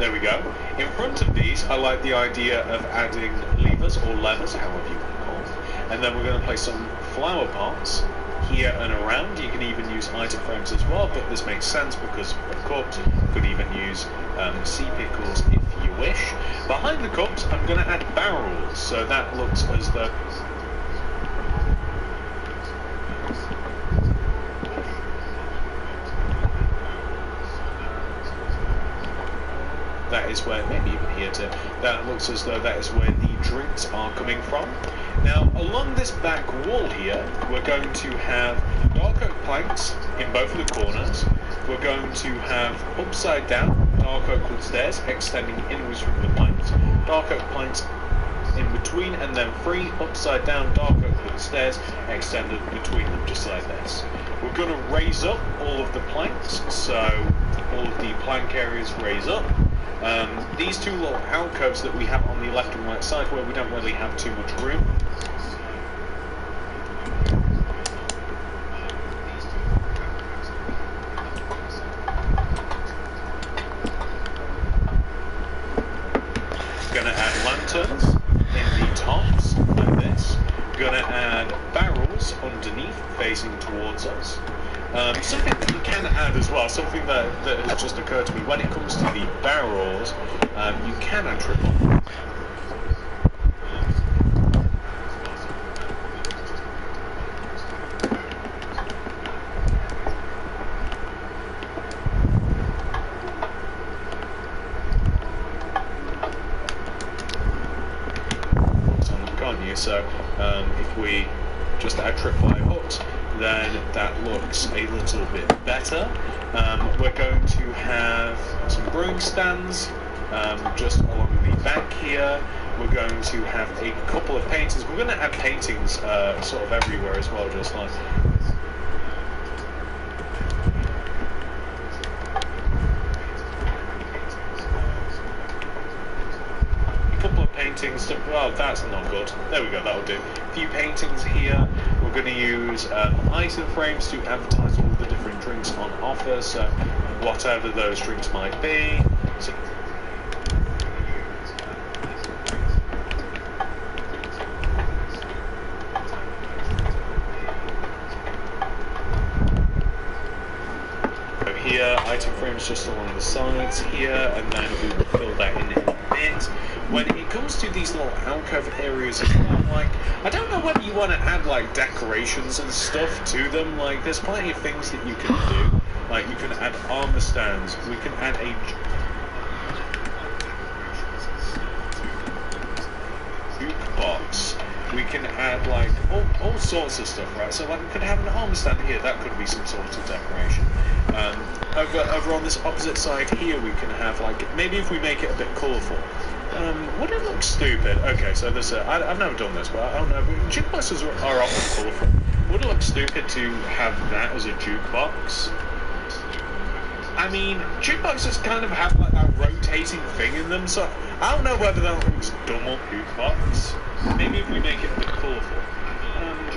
There we go. In front of these, I like the idea of adding levers or levers, however you want to call them. And then we're going to place some flower pots here and around. You can even use item frames as well, but this makes sense because of cups. You could even use sea pickles if you wish. Behind the cups, I'm going to add barrels, so that looks as though that is where, maybe even here too, that looks as though that is where the drinks are coming from. Now, along this back wall here, we're going to have dark oak planks in both of the corners. We're going to have upside down dark oak wood stairs extending inwards from the planks, dark oak planks in between, and then 3 upside down dark oak wood stairs extended between them, just like this. We're going to raise up all of the planks, so all of the plank areas raise up. These 2 little alcoves that we have on the left and right side where we don't really have too much room. Gonna add lanterns in the tops, like this. Gonna add barrels underneath, facing towards us. Something that you can add as well, something that has just occurred to me, when it comes to the barrels, you can add triple. So if we just add tripwire hooks, then that looks a little bit better. We're going to have some brewing stands just along the back here. We're going to have a couple of paintings. We're going to add paintings sort of everywhere as well, just like. Paintings. Well, that's not good. There we go. That'll do. A few paintings here. We're going to use item frames to advertise all the different drinks on offer. So whatever those drinks might be. So here, item frames just along the sides here, and then we will fill that in a bit. When it comes to these little alcove areas as well, like, I don't know whether you want to add like decorations and stuff to them. Like, there's plenty of things that you can do. Like, you can add armor stands. We can add a jukebox. We can add like all sorts of stuff, right? So like, we could have an armor stand here. That could be some sort of decoration. Over on this opposite side here, we can have like, maybe if we make it a bit colourful. Would it look stupid? Okay, so this I've never done this, but I don't know. Jukeboxes are often colourful. Would it look stupid to have that as a jukebox? I mean, jukeboxes kind of have like that rotating thing in them, so I don't know whether that looks dumb or jukebox. Maybe if we make it a bit colourful.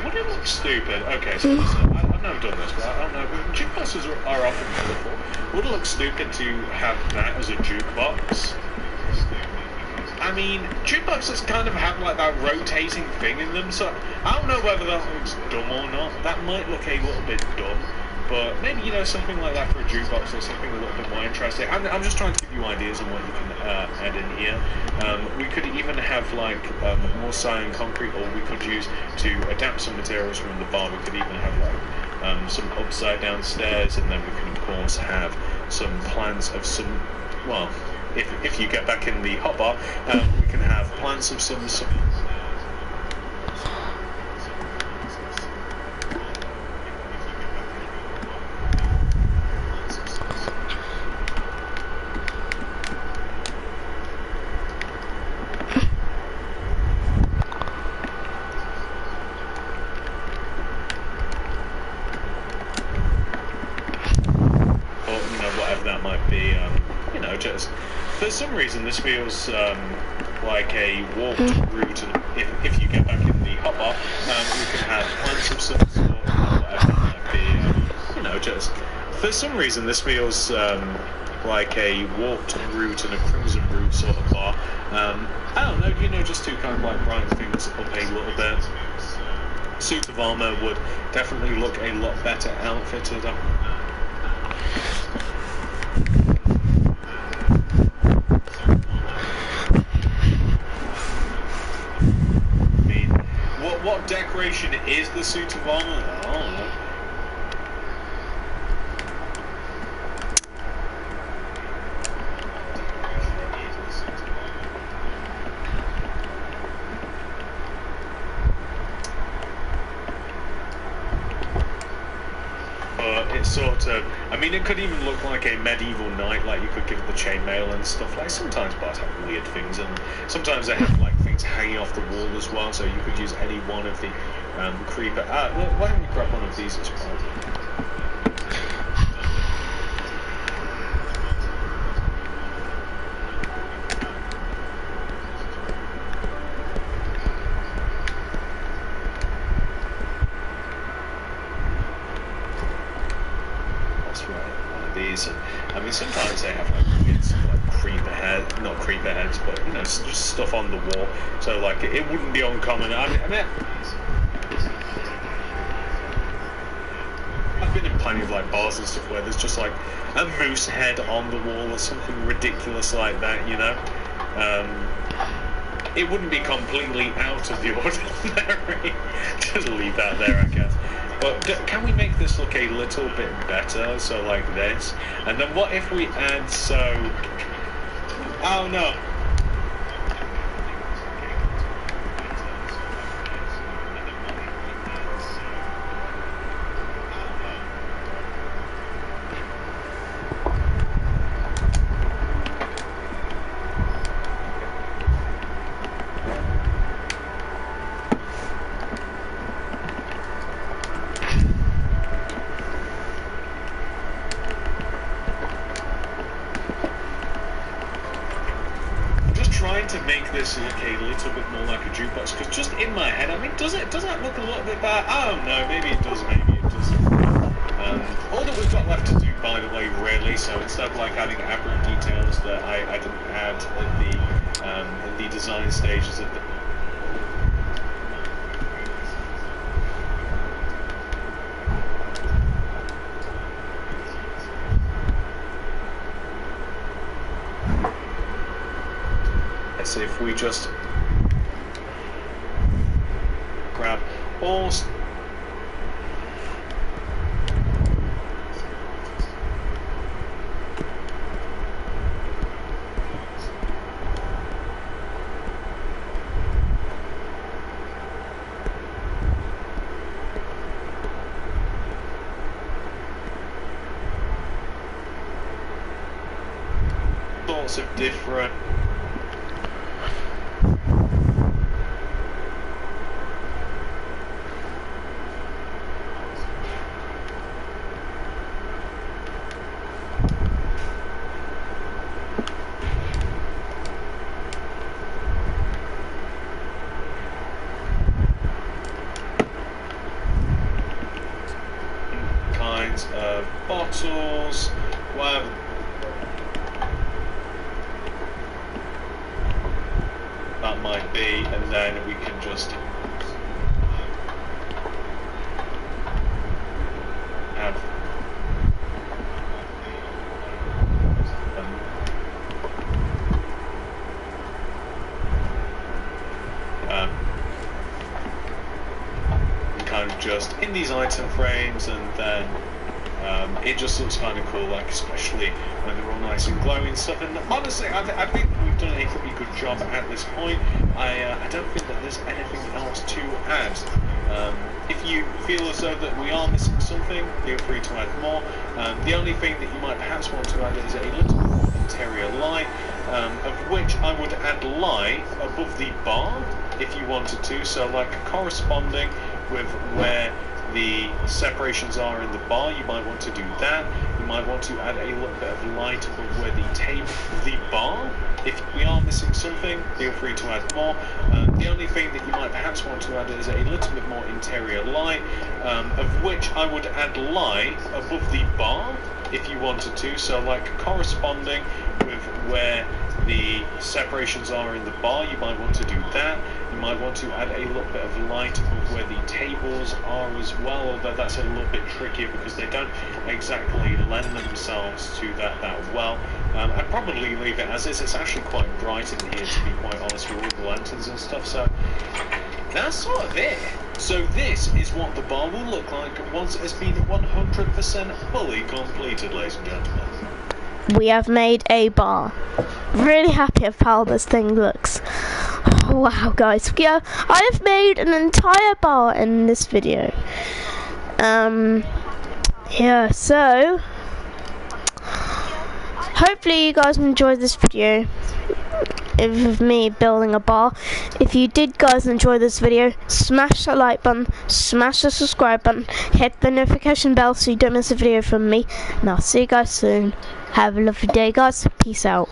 Would it look stupid? Okay, so I've never done this, but I don't know. But jukeboxes are often colourful. Would it look stupid to have that as a jukebox? I mean, jukeboxes kind of have like that rotating thing in them, so I don't know whether that looks dumb or not. That might look a little bit dumb, but maybe, you know, something like that for a jukebox or something a little bit more interesting. I'm just trying to give you ideas on what you can add in here. We could even have like more cyan concrete, or we could use to adapt some materials from the bar. We could even have like some upside down stairs, and then we can of course have some plans of some, well, if you get back in the hotbar, we can have plans of some for some reason this feels like a walked route, and if you get back in the hotbar, we can have plans of some sort, whatever it might be, you know, just for some reason this feels like a walked route and a crimson route sort of bar. I don't know, you know, just to kind of like brighten things up a little bit. Suit of armour would definitely look a lot better outfitted. What decoration is the suit of armor? I don't know. But sort of, I mean, it could even look like a medieval knight, like you could give it the chainmail and stuff. Like sometimes bars have weird things, and sometimes they have like things hanging off the wall as well, so you could use any one of the creeper. Why don't we grab one of these as well? And I mean, sometimes they have like weird stuff like not creeper heads, but you know, just stuff on the wall. So like, it wouldn't be uncommon. I mean, I've been in plenty of like bars and stuff where there's just like a moose head on the wall or something ridiculous like that. You know, it wouldn't be completely out of the ordinary. Just leave that there, I guess. But can we make this look a little bit better? So like this. And then what if we add oh no. To make this look a little bit more like a jukebox, because just in my head, I mean, does that look a little bit bad? I don't know, maybe it does, maybe it doesn't. All that we've got left to do, by the way, really, so instead of like adding aberrant details that I didn't add in the design stages of the if we just grab all sorts of different of bottles, whatever that might be, and then we can just have kind of just in these item frames, and then it just looks kind of cool, like especially when they're all nice and glowing stuff. And honestly, I think we've done a pretty good job at this point. I don't think that there's anything else to add. If you feel as though that we are missing something, feel free to add more. The only thing that you might perhaps want to add is a little more interior light, of which I would add light above the bar if you wanted to, so like corresponding with where the separations are in the bar, you might want to do that. You might want to add a little bit of light above where the bar. If we are missing something, feel free to add more. The only thing that you might perhaps want to add is a little bit more interior light, of which I would add light above the bar if you wanted to, so like corresponding with where the separations are in the bar, you might want to do that. You might want to add a little bit of light above where the tables are as well, although that's a little bit trickier because they don't exactly lend themselves to that well. I'd probably leave it as is. It's actually quite bright in here, to be quite honest, with all the lanterns and stuff, so that's sort of it. So this is what the bar will look like once it has been 100% fully completed, ladies and gentlemen. We have made a bar. Really happy of how this thing looks. Wow, guys. Yeah, I have made an entire bar in this video. yeah, so hopefully you guys enjoyed this video of me building a bar. If you did guys enjoy this video, smash the like button, smash the subscribe button, hit the notification bell so you don't miss a video from me, and I'll see you guys soon. Have a lovely day guys, peace out.